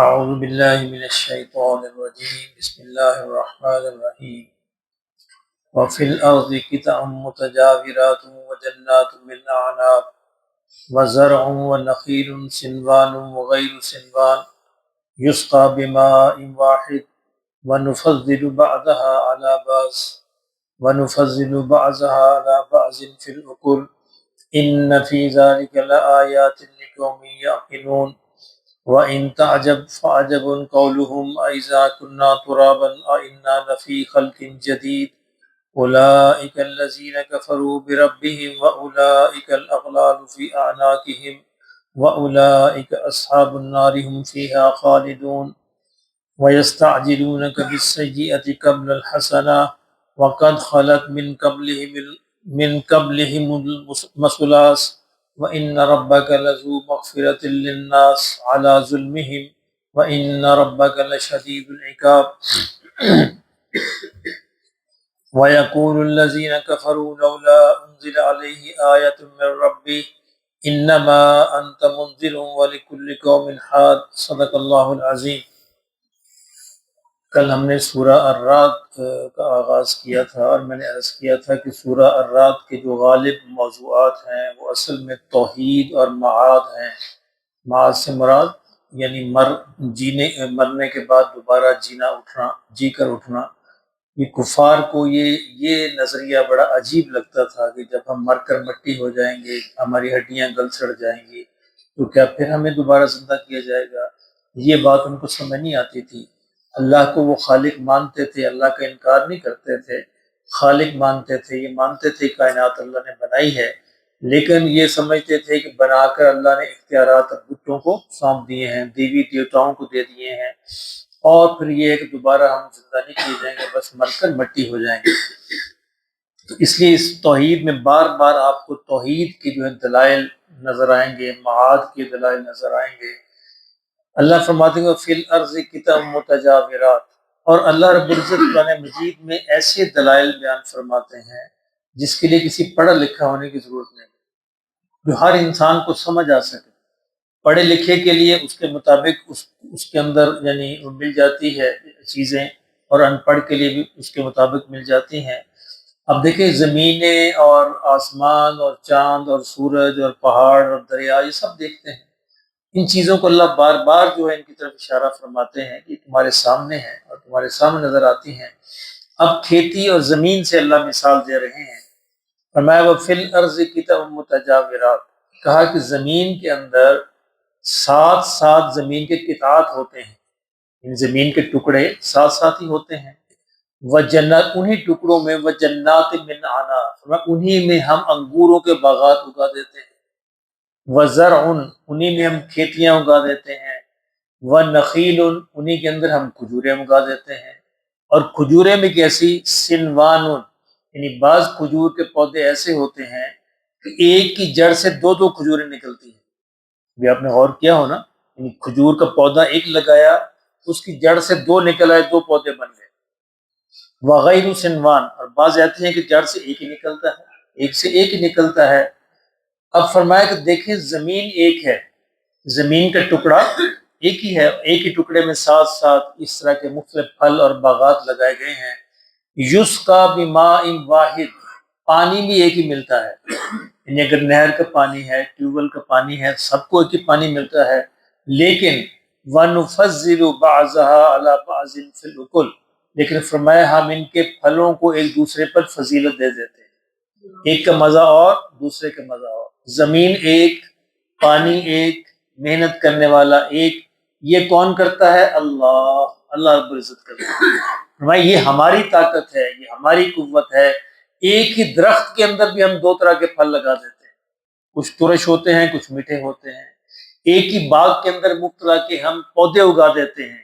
أعوذ بالله من الشيطان الرجيم بسم الله الرحمن الرحيم وفي الأرض قطع متجاورات وجنات من أعناب وزرع ونخيل صنوان وغير صنوان يسقى بماء واحد ونفضل بعضها على بعض في الأكل إن في ذلك لآيات لقوم يعقلون وَإِن تَعْجَبْ فَعَجَبٌ قَوْلُهُمْ أَإِذَا كُنَّا تُرَابًا أَإِنَّا لَفِي خَلْقٍ جَدِيدٍ أُولَئِكَ الَّذِينَ كَفَرُوا بِرَبِّهِمْ وَأُولَئِكَ الْأَغْلَالُ فِي أَعْنَاقِهِمْ وَأُولَئِكَ أَصْحَابُ النَّارِ هُمْ فِيهَا خَالِدُونَ وَيَسْتَعْجِلُونَكَ بِالسَّيِّئَةِ قَبْلَ الْحَسَنَةِ وَقَدْ خَلَتْ من قبلهم المثلات وَإِنَّ رَبَّكَ لَذُو مَغْفِرَةٍ لِلنَّاسِ عَلَى ظُلْمِهِمْ وَإِنَّ رَبَّكَ لَشَدِيدُ الْعِقَابِ وَيَقُولُ الَّذِينَ كَفَرُوا لَوْلَا أُنزِلَ عَلَيْهِ آيَةٌ مِّن رَّبِّهِ إِنَّمَا أَنتَ مُنذِرٌ وَلِكُلِّ قَوْمٍ حَادٍ صدق اللہ العظیم۔ کل ہم نے سورہ الرعد کا آغاز کیا تھا اور میں نے عرض کیا تھا کہ سورہ الرعد کے جو غالب موضوعات ہیں وہ اصل میں توحید اور معاد ہیں۔ معاد سے مراد یعنی مرنے کے بعد دوبارہ جی کر اٹھنا۔ یہ کفار کو یہ نظریہ بڑا عجیب لگتا تھا کہ جب ہم مر کر مٹی ہو جائیں گے، ہماری ہڈیاں گل سڑ جائیں گی، تو کیا پھر ہمیں دوبارہ زندہ کیا جائے گا؟ یہ بات ان کو سمجھ نہیں آتی تھی۔ اللہ کو وہ خالق مانتے تھے، اللہ کا انکار نہیں کرتے تھے، خالق مانتے تھے، یہ مانتے تھے کائنات اللہ نے بنائی ہے، لیکن یہ سمجھتے تھے کہ بنا کر اللہ نے اختیارات بتوں کو سونپ دیے ہیں، دیوی دیوتاؤں کو دے دیے ہیں، اور پھر یہ ہے کہ دوبارہ ہم زندہ نہیں کیے جائیں گے، بس مر کر مٹی ہو جائیں گے۔ تو اس لیے اس توحید میں بار بار آپ کو توحید کے جو ہے دلائل نظر آئیں گے، معاد کے دلائل نظر آئیں گے۔ اللہ فرماتے ہیں فی الارض قطع متجاورات، اور اللہ رب العزت قرآن مجید میں ایسے دلائل بیان فرماتے ہیں جس کے لیے کسی پڑھا لکھا ہونے کی ضرورت نہیں، جو ہر انسان کو سمجھ آ سکے۔ پڑھے لکھے کے لیے اس کے مطابق اس کے اندر یعنی مل جاتی ہے چیزیں، اور ان پڑھ کے لیے بھی اس کے مطابق مل جاتی ہیں۔ اب دیکھیں زمینیں اور آسمان اور چاند اور سورج اور پہاڑ اور دریا، یہ سب دیکھتے ہیں، ان چیزوں کو اللہ بار بار جو ہے ان کی طرف اشارہ فرماتے ہیں کہ تمہارے سامنے ہیں اور تمہارے سامنے نظر آتی ہیں۔ اب کھیتی اور زمین سے اللہ مثال دے رہے ہیں، فرمایا وَفِي الْأَرْضِ قِطَعٌ مُتَجَاوِرَاتٌ، کہا کہ زمین کے اندر ساتھ ساتھ زمین کے قطعات ہوتے ہیں، ان زمین کے ٹکڑے ساتھ ساتھ ہی ہوتے ہیں۔ وَجَنَّاتٍ، انہی ٹکڑوں میں وَجَنَّاتٍ مِّنْ أَعْنَابٍ، انہی میں ہم انگوروں کے باغات اگا دیتے ہیں۔ وَزَرْعٌ، انہی میں ہم کھیتیاں اگا دیتے ہیں۔ وَنَخِيلٌ، انہی کے اندر ہم کھجوریں اگا دیتے ہیں، اور کھجوریں میں کیسی؟ سنوان، یعنی بعض کھجور کے پودے ایسے ہوتے ہیں کہ ایک کی جڑ سے دو دو کھجوریں نکلتی ہیں۔ بھی آپ نے غور کیا ہو نا، یعنی کھجور کا پودا ایک لگایا، اس کی جڑ سے دو نکل آئے، دو پودے بن گئے۔ وغیر سنوان، اور بعض ایسے ہیں کہ جڑ سے ایک ہی نکلتا ہے، ایک سے ایک ہی نکلتا ہے۔ اب فرمایا کہ دیکھیں زمین ایک ہے، زمین کا ٹکڑا ایک ہی ہے، ایک ہی ٹکڑے میں ساتھ ساتھ اس طرح کے مختلف پھل اور باغات لگائے گئے ہیں۔ یسقا بماء واحد، پانی بھی ایک ہی ملتا ہے، یعنی اگر نہر کا پانی ہے، ٹیوب ویل کا پانی ہے، سب کو ایک ہی پانی ملتا ہے، لیکن وَنُفَضِّلُ بَعْضَهَا عَلَى بَعْضٍ فِي الْأُكُلِ، لیکن فرمایا ہم ان کے پھلوں کو ایک دوسرے پر فضیلت دے دیتے ہیں، ایک کا مزہ اور دوسرے کا مزہ اور۔ زمین ایک، پانی ایک، محنت کرنے والا ایک، یہ کون کرتا ہے؟ اللہ رب العزت کرتا ہے۔ فرمایا یہ ہماری طاقت ہے، یہ ہماری قوت ہے۔ ایک ہی درخت کے اندر بھی ہم دو طرح کے پھل لگا دیتے ہیں، کچھ ترش ہوتے ہیں، کچھ میٹھے ہوتے ہیں۔ ایک ہی باغ کے اندر مختلف کے ہم پودے اگا دیتے ہیں،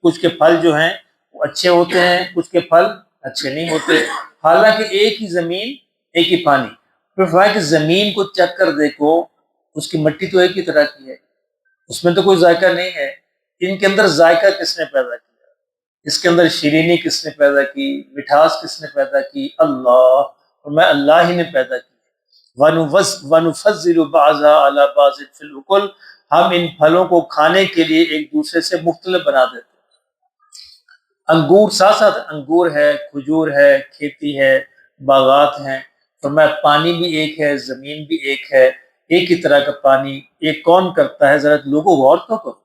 کچھ کے پھل جو ہیں وہ اچھے ہوتے ہیں، کچھ کے پھل اچھے نہیں ہوتے، حالانکہ ایک ہی زمین، ایک ہی پانی۔ پھر فرمایا کہ زمین کو چکھ کر دیکھو، اس کی مٹی تو ایک ہی طرح کی ہے، اس میں تو کوئی ذائقہ نہیں ہے۔ ان کے اندر ذائقہ کس نے پیدا کیا؟ اس کے اندر شیرینی کس نے پیدا کی؟ مٹھاس کس نے پیدا کی؟ اللہ، اور میں اللہ ہی نے پیدا کی۔ وَنُفَضِّلُ بَعْضَهَا عَلَى بَعْضٍ فِي الْأُكُلِ، ہم ان پھلوں کو کھانے کے لیے ایک دوسرے سے مختلف بنا دیتے ہیں۔ انگور ساتھ ساتھ انگور ہے، کھجور ہے، کھیتی ہے، باغات ہیں، فرمایا پانی بھی ایک ہے، زمین بھی ایک ہے، ایک ہی طرح کا پانی، ایک کون کرتا ہے؟ ذرا لوگوں غور تو کرو،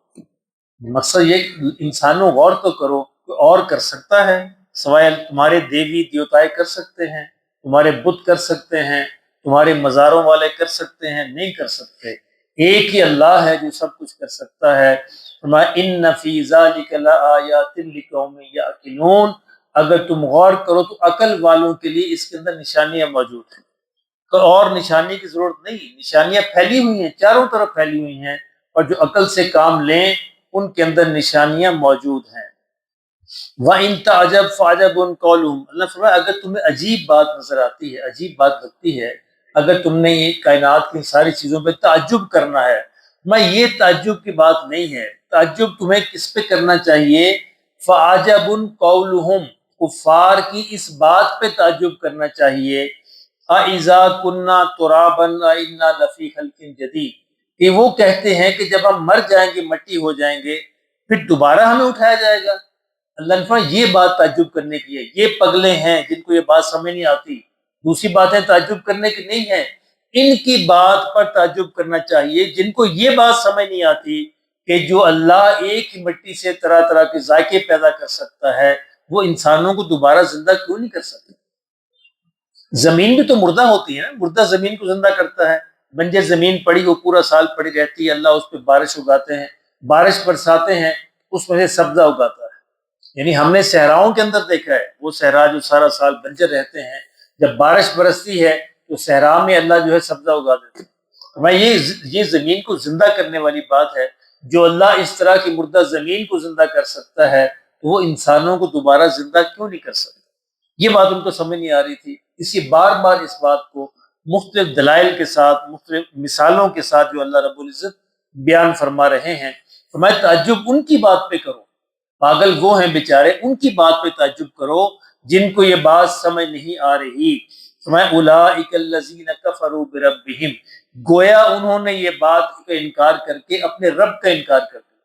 مقصد یہ انسانوں غور تو کرو، کوئی اور کر سکتا ہے سوائے تمہارے دیوی دیوتائے کر سکتے ہیں، تمہارے بت کر سکتے ہیں، تمہارے مزاروں والے کر سکتے ہیں؟ نہیں کر سکتے، ایک ہی اللہ ہے جو سب کچھ کر سکتا ہے۔ فرمایا ان فی ذلک لآیات لقوم یعقلون، اگر تم غور کرو تو عقل والوں کے لیے اس کے اندر نشانیاں موجود ہیں، تو اور نشانی کی ضرورت نہیں، نشانیاں پھیلی ہوئی ہیں، چاروں طرف پھیلی ہوئی ہیں، اور جو عقل سے کام لیں ان کے اندر نشانیاں موجود ہیں۔ وَإِن تَعْجَبْ فَعَجَبٌ قَوْلُهُمْ، اللہ فرمایا اگر تمہیں عجیب بات نظر آتی ہے، عجیب بات لگتی ہے، اگر تم نے یہ کائنات کی ساری چیزوں پہ تعجب کرنا ہے، میں یہ تعجب کی بات نہیں ہے، تعجب تمہیں کس پہ کرنا چاہیے؟ فَعَجَبٌ قَوْلُهُمْ، کفار کی اس بات پہ تعجب کرنا چاہیے، أَإِذَا كُنَّا تُرَابًا أَإِنَّا لَفِي خَلْقٍ جَدِيدٍ، کہ وہ کہتے ہیں کہ جب ہم مر جائیں گے، مٹی ہو جائیں گے، پھر دوبارہ ہمیں اٹھایا جائے گا۔ اللہ نے فرمایا یہ بات تعجب کرنے کی ہے، یہ پگلے ہیں جن کو یہ بات سمجھ نہیں آتی، دوسری باتیں تعجب کرنے کی نہیں ہے، ان کی بات پر تعجب کرنا چاہیے جن کو یہ بات سمجھ نہیں آتی کہ جو اللہ ایک ہی مٹی سے طرح طرح کے ذائقے پیدا کر سکتا ہے، وہ انسانوں کو دوبارہ زندہ کیوں نہیں کر سکتا؟ زمین بھی تو مردہ ہوتی ہے نا، مردہ زمین کو زندہ کرتا ہے، بنجر زمین پڑی وہ پورا سال پڑی رہتی ہے، اللہ اس پہ بارش اگاتے ہیں، بارش برساتے ہیں، اس میں سے سبزہ اگاتا ہے۔ یعنی ہم نے صحراؤں کے اندر دیکھا ہے، وہ صحرا جو سارا سال بنجر رہتے ہیں، جب بارش برستی ہے تو صحرا میں اللہ جو ہے سبزہ اگا دیتے ہیں۔ میں یہ زمین کو زندہ کرنے والی بات ہے، جو اللہ اس طرح کی مردہ زمین کو زندہ کر سکتا ہے تو وہ انسانوں کو دوبارہ زندہ کیوں نہیں کر سکتا؟ یہ بات ان کو سمجھ نہیں آ رہی تھی، اس لیے بار بار اس بات کو مختلف دلائل کے ساتھ، مختلف مثالوں کے ساتھ جو اللہ رب العزت بیان فرما رہے ہیں، تو میں تعجب ان کی بات پہ کروں، پاگل وہ ہیں بیچارے، ان کی بات پہ تعجب کرو جن کو یہ بات سمجھ نہیں آ رہی۔ فرمایا اولئک الذین کفروا بربہم، گویا انہوں نے یہ بات کا انکار کر کے اپنے رب کا انکار کر دیا۔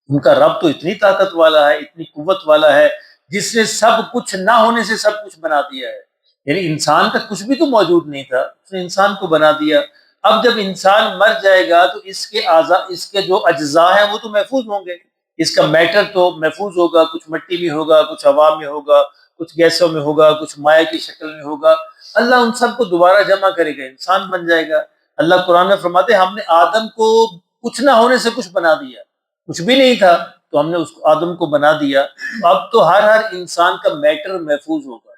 ان کا رب تو اتنی طاقت والا ہے، اتنی قوت والا ہے، جس نے سب کچھ نہ ہونے سے سب کچھ بنا دیا ہے، یعنی انسان کا کچھ بھی تو موجود نہیں تھا، اس نے انسان کو بنا دیا۔ اب جب انسان مر جائے گا تو اس کے اعضاء، اس کے جو اجزاء ہیں وہ تو محفوظ ہوں گے، اس کا میٹر تو محفوظ ہوگا، کچھ مٹی میں ہوگا، کچھ ہوا میں ہوگا، کچھ گیسوں میں ہوگا، کچھ مائع کی شکل میں ہوگا، اللہ ان سب کو دوبارہ جمع کرے گا، انسان بن جائے گا۔ اللہ قرآن میں فرماتے ہیں ہم نے آدم کو کچھ نہ ہونے سے کچھ بنا دیا، کچھ بھی نہیں تھا تو ہم نے اس کو آدم کو بنا دیا۔ اب تو ہر انسان کا میٹر محفوظ ہوگا،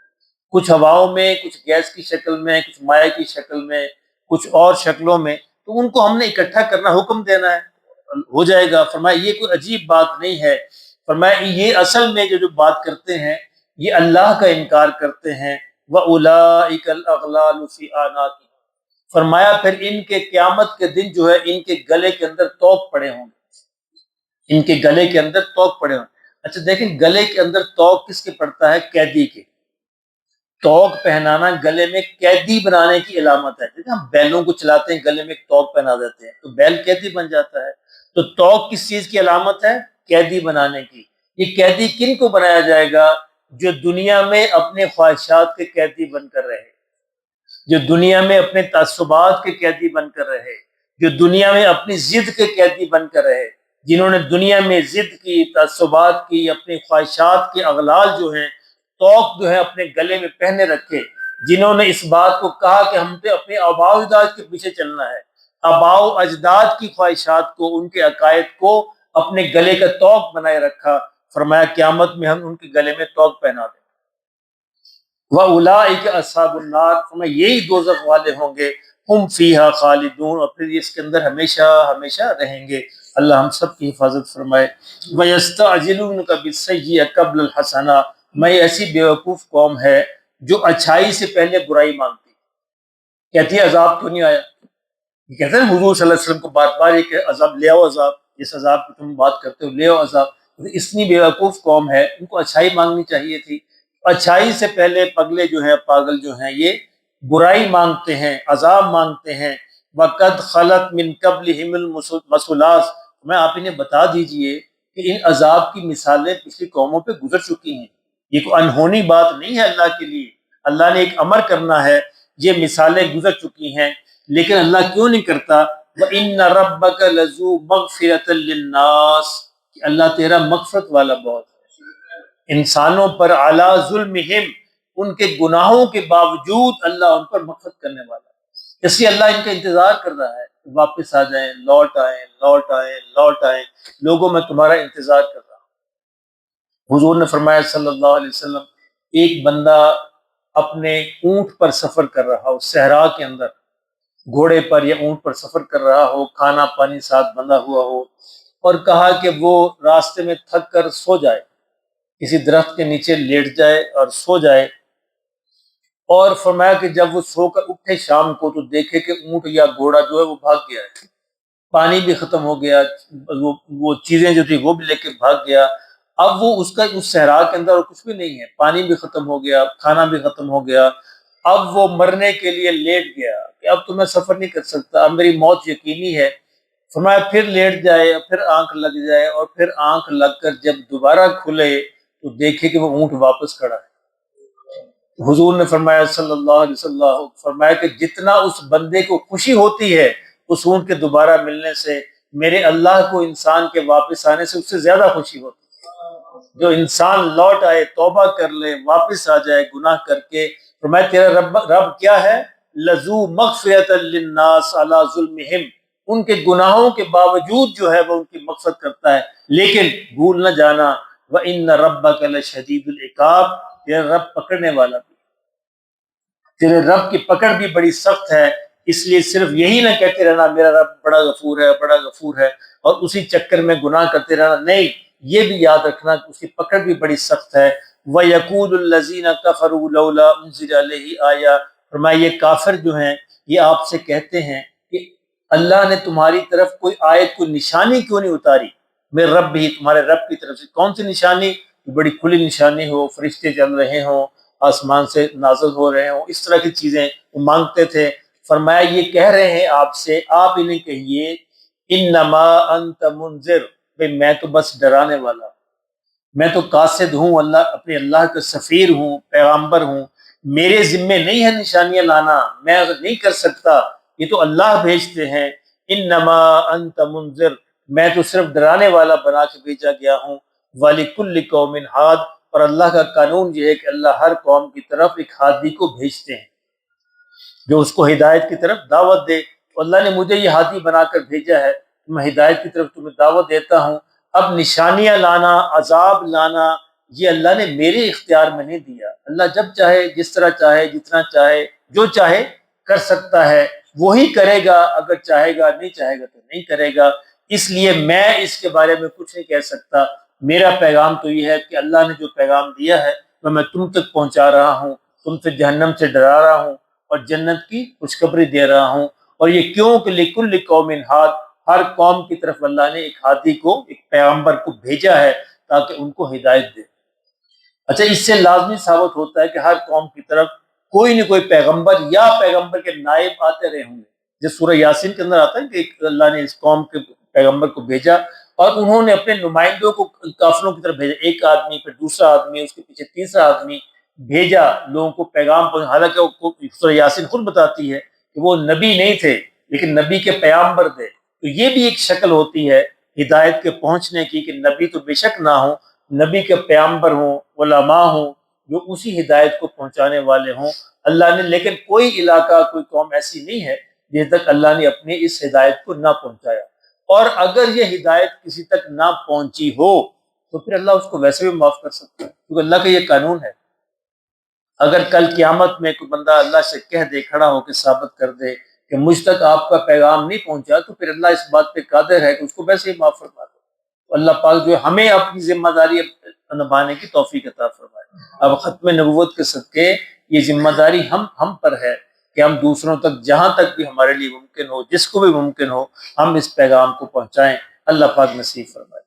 کچھ ہواؤں میں، کچھ گیس کی شکل میں، کچھ مائع کی شکل میں، کچھ اور شکلوں میں، تو ان کو ہم نے اکٹھا کرنا، حکم دینا ہے، ہو جائے گا۔ فرمایا یہ کوئی عجیب بات نہیں ہے، فرمایا یہ اصل میں جو بات کرتے ہیں یہ اللہ کا انکار کرتے ہیں۔ وَأُولَئِكَ الْأَغْلَالُ فِي أَعْنَاقِهِمْ، فرمایا پھر ان کے قیامت کے دن جو ہے ان کے گلے کے اندر توق پڑے ہوں گے، ان کے گلے کے اندر توق پڑے ہوں گے۔ اچھا دیکھیں گلے کے اندر توق کس کے پڑتا ہے؟ قیدی کے۔ توق پہنانا گلے میں قیدی بنانے کی علامت ہے، جیسے ہم بیلوں کو چلاتے ہیں گلے میں ایک توق پہنا دیتے ہیں تو بیل قیدی بن جاتا ہے، تو توق کس چیز کی علامت ہے؟ قیدی بنانے کی۔ یہ قیدی کن کو بنایا جائے گا؟ جو دنیا میں اپنے خواہشات کے قیدی بن کر رہے، جو دنیا میں اپنے تعصبات کے قیدی بن کر رہے، جو دنیا میں اپنی ضد کے قیدی بن کر رہے، جنہوں نے دنیا میں ضد کی، تعصبات کی، اپنی خواہشات کے اغلال جو ہیں، توق جو ہے اپنے گلے میں پہنے رکھے، جنہوں نے اس بات کو کہا کہ ہم پہ اپنے آباء و اجداد کے پیچھے چلنا ہے، آباء و اجداد کی خواہشات کو، ان کے عقائد کو اپنے گلے کا توق بنائے رکھا، فرمایا قیامت میں ہم ان کے گلے میں توق پہنا دیں۔ وَأُولَئِكَ أَصْحَابُ النَّارِ، فرمایا یہی دوزخ والے ہوں گے، ہم فیہا خالدون، اور پھر یہ اس کے اندر ہمیشہ ہمیشہ رہیں گے۔ اللہ ہم سب کی حفاظت فرمائے۔ وَيَسْتَعْجِلُونَكَ بِالسَّيِّئَةِ قَبْلَ الْحَسَنَةِ، میں ایسی بیوقوف قوم ہے جو اچھائی سے پہلے برائی مانگتی، کہتی ہے عذاب کیوں نہیں آیا؟ یہ کہتے ہیں حضور صلی اللہ علیہ وسلم کو بار بار یہ کہ عذاب لے آؤ، عذاب جس عذاب کی تم بات کرتے ہو لے آؤ عذاب۔ اتنی بیوقوف قوم ہے، ان کو اچھائی مانگنی چاہیے تھی، اچھائی سے پہلے پگلے جو ہیں، پاگل جو ہیں، یہ برائی مانگتے ہیں، عذاب مانگتے ہیں۔ وَقَدْ خَلَتْ مِن قَبْلِهِمُ الْمَثُلَاتُ، میں آپ انہیں بتا دیجئے کہ ان عذاب کی مثالیں پچھلی قوموں پہ گزر چکی ہیں، یہ کوئی انہونی بات نہیں ہے اللہ کے لیے، اللہ نے ایک امر کرنا ہے، یہ مثالیں گزر چکی ہیں، لیکن اللہ کیوں نہیں کرتا؟ وَإِنَّ رَبَّكَ لَذُو مَغْفِرَةٍ لِلنَّاسِ، کہ اللہ تیرا مغفرت والا بہت ہے انسانوں پر، عَلَىٰ ظُلْمِهِمْ، ان کے گناہوں کے باوجود اللہ ان پر مغفرت کرنے والا ہے، اس لیے اللہ ان کا انتظار کر رہا ہے، واپس آ جائیں، لوٹ آئیں، لوٹ آئیں، لوٹ آئیں، لوگوں میں تمہارا انتظار کر رہا ہوں۔ حضور نے فرمایا صلی اللہ علیہ وسلم، ایک بندہ اپنے اونٹ پر سفر کر رہا ہو، صحرا کے اندر گھوڑے پر یا اونٹ پر سفر کر رہا ہو، کھانا پانی ساتھ بندھا ہوا ہو، اور کہا کہ وہ راستے میں تھک کر سو جائے، کسی درخت کے نیچے لیٹ جائے اور سو جائے، اور فرمایا کہ جب وہ سو کر اٹھے شام کو تو دیکھے کہ اونٹ یا گھوڑا جو ہے وہ بھاگ گیا ہے، پانی بھی ختم ہو گیا، وہ چیزیں جو تھی وہ بھی لے کے بھاگ گیا، اب وہ اس صحرا کے اندر اور کچھ بھی نہیں ہے، پانی بھی ختم ہو گیا، کھانا بھی ختم ہو گیا، اب وہ مرنے کے لیے لیٹ گیا کہ اب تو میں سفر نہیں کر سکتا، اب میری موت یقینی ہے۔ فرمایا پھر لیٹ جائے، پھر آنکھ لگ جائے، اور پھر آنکھ لگ کر جب دوبارہ کھلے تو دیکھے کہ وہ اونٹ واپس کھڑا ہے۔ حضور نے فرمایا صلی اللہ علیہ وسلم، فرمایا کہ جتنا اس بندے کو خوشی ہوتی ہے اس اونٹ کے دوبارہ ملنے سے، میرے اللہ کو انسان کے واپس آنے سے اس سے زیادہ خوشی ہوتی ہے۔ جو انسان لوٹ آئے، توبہ کر لے، واپس آ جائے گناہ کر کے، فرمایا تیرا رب کیا ہے؟ لذو مغفرۃ للناس علی ظلمہم، ان کے گناہوں کے باوجود جو ہے وہ ان کی مغفرت کرتا ہے، لیکن بھول نہ جانا وَإِنَّ رَبَّكَ لَشَدِيدُ الْعِقَابِ، تیرا رب پکڑنے والا بھی، تیرے رب کی پکڑ بھی بڑی سخت ہے، اس لیے صرف یہی نہ کہتے رہنا میرا رب بڑا غفور ہے، بڑا غفور ہے، اور اسی چکر میں گناہ کرتے رہنا، نہیں، یہ بھی یاد رکھنا کہ اس کی پکڑ بھی بڑی سخت ہے۔ وَيَقُولُ الَّذِينَ كَفَرُوا لَوْلَا أُنزِلَ عَلَيْهِ آیَةٌ، فرمایا یہ کافر جو ہیں یہ آپ سے کہتے ہیں کہ اللہ نے تمہاری طرف کوئی آیت، کوئی نشانی کیوں نہیں اتاری؟ میرے رب بھی، تمہارے رب کی طرف سے کون سی نشانی؟ بڑی کھلی نشانی ہو، فرشتے چل رہے ہوں، آسمان سے نازل ہو رہے ہوں، اس طرح کی چیزیں وہ مانگتے تھے۔ فرمایا یہ کہہ رہے ہیں آپ سے، آپ انہیں کہیے انما انت منذر، بھئی میں تو بس ڈرانے والا، میں تو قاصد ہوں، اللہ اپنے اللہ کا سفیر ہوں، پیغمبر ہوں، میرے ذمے نہیں ہے نشانیاں لانا، میں نہیں کر سکتا، یہ تو اللہ بھیجتے ہیں۔ انما انت منذر، میں تو صرف ڈرانے والا بنا کے بھیجا گیا ہوں۔ وَلِكُلِّ قَوْمٍ ہاد، اور اللہ کا قانون یہ ہے کہ اللہ ہر قوم کی طرف ایک ہادی کو بھیجتے ہیں جو اس کو ہدایت کی طرف دعوت دے۔ تو اللہ نے مجھے یہ ہادی بنا کر بھیجا ہے، میں ہدایت کی طرف تمہیں دعوت دیتا ہوں۔ اب نشانیاں لانا، عذاب لانا، یہ اللہ نے میرے اختیار میں نہیں دیا، اللہ جب چاہے، جس طرح چاہے، جتنا چاہے، جو چاہے کر سکتا ہے، وہی کرے گا، اگر چاہے گا، نہیں چاہے گا تو نہیں کرے گا، اس لیے میں اس کے بارے میں کچھ نہیں کہہ سکتا۔ میرا پیغام تو یہ ہے کہ اللہ نے جو پیغام دیا ہے وہ میں تم تک پہنچا رہا ہوں، تم سے جہنم سے ڈرا رہا ہوں اور جنت کی خوشخبری دے رہا ہوں۔ اور یہ کیوں کہ لِكُلِّ قَوْمٍ ہاد، ہر قوم کی طرف اللہ نے ایک ہادی کو، ایک پیغمبر کو بھیجا ہے تاکہ ان کو ہدایت دے۔ اچھا، اس سے لازمی ثابت ہوتا ہے کہ ہر قوم کی طرف کوئی نہ کوئی پیغمبر یا پیغمبر کے نائب آتے رہے ہوں گے، جس سورہ یاسین کے اندر آتا ہے کہ اللہ نے اس قوم کے پیغمبر کو بھیجا اور انہوں نے اپنے نمائندوں کو کافروں کی طرف بھیجا، ایک آدمی، پھر دوسرا آدمی، اس کے پیچھے تیسرا آدمی، بھیجا لوگوں کو پیغام پہنچا۔ حالانکہ سورہ یاسین خود بتاتی ہے کہ وہ نبی نہیں تھے لیکن نبی کے پیغمبر تھے، تو یہ بھی ایک شکل ہوتی ہے ہدایت کے پہنچنے کی کہ نبی تو بے شک نہ ہوں، نبی کے پیغمبر ہوں، علماء ہوں جو اسی ہدایت کو پہنچانے والے ہوں۔ اللہ نے لیکن کوئی علاقہ، کوئی قوم ایسی نہیں ہے جس تک اللہ نے اپنی اس ہدایت کو نہ پہنچایا، اور اگر یہ ہدایت کسی تک نہ پہنچی ہو تو پھر اللہ اس کو ویسے بھی معاف کر سکتا ہے، کیونکہ اللہ کا یہ قانون ہے۔ اگر کل قیامت میں کوئی بندہ اللہ سے کہہ دے، کھڑا ہو کے ثابت کر دے کہ مجھ تک آپ کا پیغام نہیں پہنچا، تو پھر اللہ اس بات پہ قادر ہے کہ اس کو ویسے ہی معاف فرما دے۔ تو اللہ پاک جو ہے ہمیں اپنی ذمہ داری نبھانے کی توفیق عطا فرمائے۔ اب ختم نبوت کے صدقے یہ ذمہ داری ہم پر ہے کہ ہم دوسروں تک جہاں تک بھی ہمارے لیے ممکن ہو، جس کو بھی ممکن ہو، ہم اس پیغام کو پہنچائیں۔ اللہ پاک نصیب فرمائے۔